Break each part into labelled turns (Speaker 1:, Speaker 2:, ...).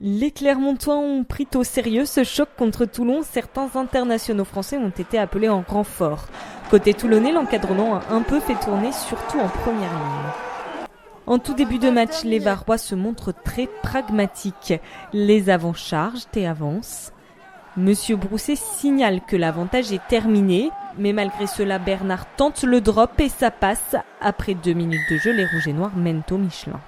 Speaker 1: Les Clermontois ont pris au sérieux ce choc contre Toulon. Certains internationaux français ont été appelés en renfort. Côté toulonnais, l'encadrement a un peu fait tourner, surtout en première ligne. En tout début de match, les Varois se montrent très pragmatiques. Les avants chargent et avancent. Monsieur Brousset signale que l'avantage est terminé, mais malgré cela, Bernard tente le drop et ça passe. Après 2 minutes de jeu, les Rouges et Noirs mènent au Michelin.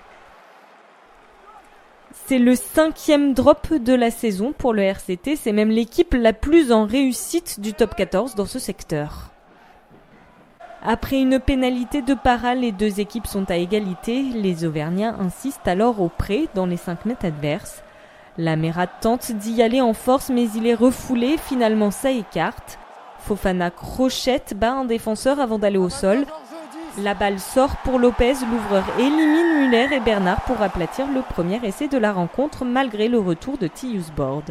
Speaker 1: C'est le 5e drop de la saison pour le RCT. C'est même l'équipe la plus en réussite du top 14 dans ce secteur. Après une pénalité de para, les 2 équipes sont à égalité. Les Auvergnats insistent alors au pré dans les 5 nets adverses. La Mera tente d'y aller en force, mais il est refoulé. Finalement, ça écarte. Fofana crochette, bat un défenseur avant d'aller au sol. La balle sort pour Lopez, l'ouvreur élimine Muller et Bernard pour aplatir le premier essai de la rencontre malgré le retour de Tyus Bord.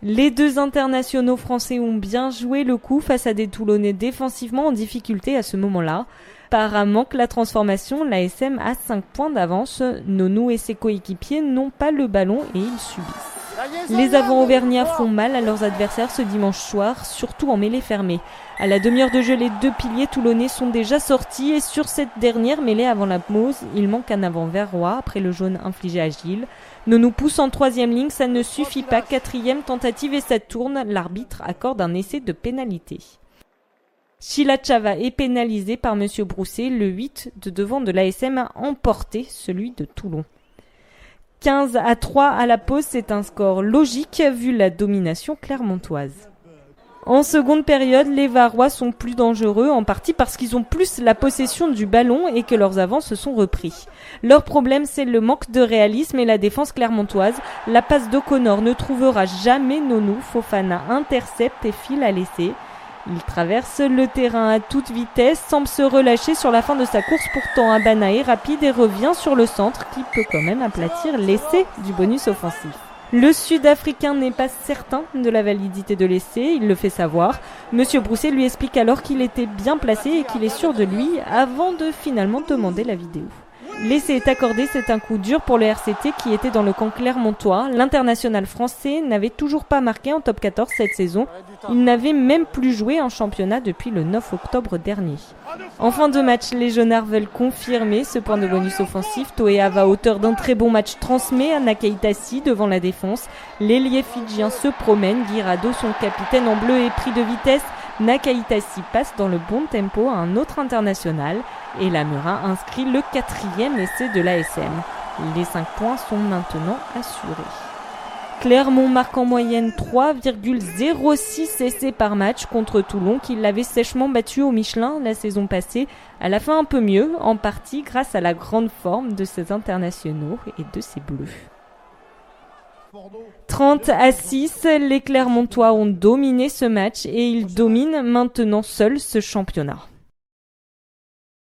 Speaker 1: Les 2 internationaux français ont bien joué le coup face à des Toulonnais défensivement en difficulté à ce moment-là. Par un manque la transformation, l'ASM a 5 points d'avance. Nonou et ses coéquipiers n'ont pas le ballon et ils subissent. Les avants auvergnats font mal à leurs adversaires ce dimanche soir, surtout en mêlée fermée. À la demi-heure de jeu, les 2 piliers toulonnais sont déjà sortis et sur cette dernière mêlée avant la pause, il manque un avant verrois après le jaune infligé à Gilles. Nonou pousse en 3e ligne, ça ne suffit pas. 4e tentative et ça tourne. L'arbitre accorde un essai de pénalité. Chilachava est pénalisé par Monsieur Brousset. Le 8 de devant de l'ASM a emporté celui de Toulon. 15-3 à la pause, c'est un score logique vu la domination clermontoise. En seconde période, les Varois sont plus dangereux, en partie parce qu'ils ont plus la possession du ballon et que leurs avants se sont repris. Leur problème, c'est le manque de réalisme et la défense clermontoise. La passe d'O'Connor ne trouvera jamais Nonou. Fofana intercepte et file à l'essai. Il traverse le terrain à toute vitesse, semble se relâcher sur la fin de sa course. Pourtant, Abana est rapide et revient sur le centre qui peut quand même aplatir l'essai du bonus offensif. Le Sud-Africain n'est pas certain de la validité de l'essai, il le fait savoir. Monsieur Brousset lui explique alors qu'il était bien placé et qu'il est sûr de lui avant de finalement demander la vidéo. L'essai est accordé, c'est un coup dur pour le RCT qui était dans le camp clermontois. L'international français n'avait toujours pas marqué en top 14 cette saison. Il n'avait même plus joué en championnat depuis le 9 octobre dernier. En fin de match, les Jaunards veulent confirmer ce point de bonus offensif. Toeava, auteur d'un très bon match, transmet à Nakaitasi devant la défense. L'ailier fidjien se promène. Guirado, son capitaine en bleu, est pris de vitesse. Nakaitasi passe dans le bon tempo à un autre international et la Mera inscrit le 4e essai de l'ASM. Les 5 points sont maintenant assurés. Clermont marque en moyenne 3,06 essais par match contre Toulon qui l'avait sèchement battu au Michelin la saison passée. À la fin un peu mieux, en partie grâce à la grande forme de ses internationaux et de ses bleus. 30-6, les Clermontois ont dominé ce match et ils dominent maintenant seuls ce championnat.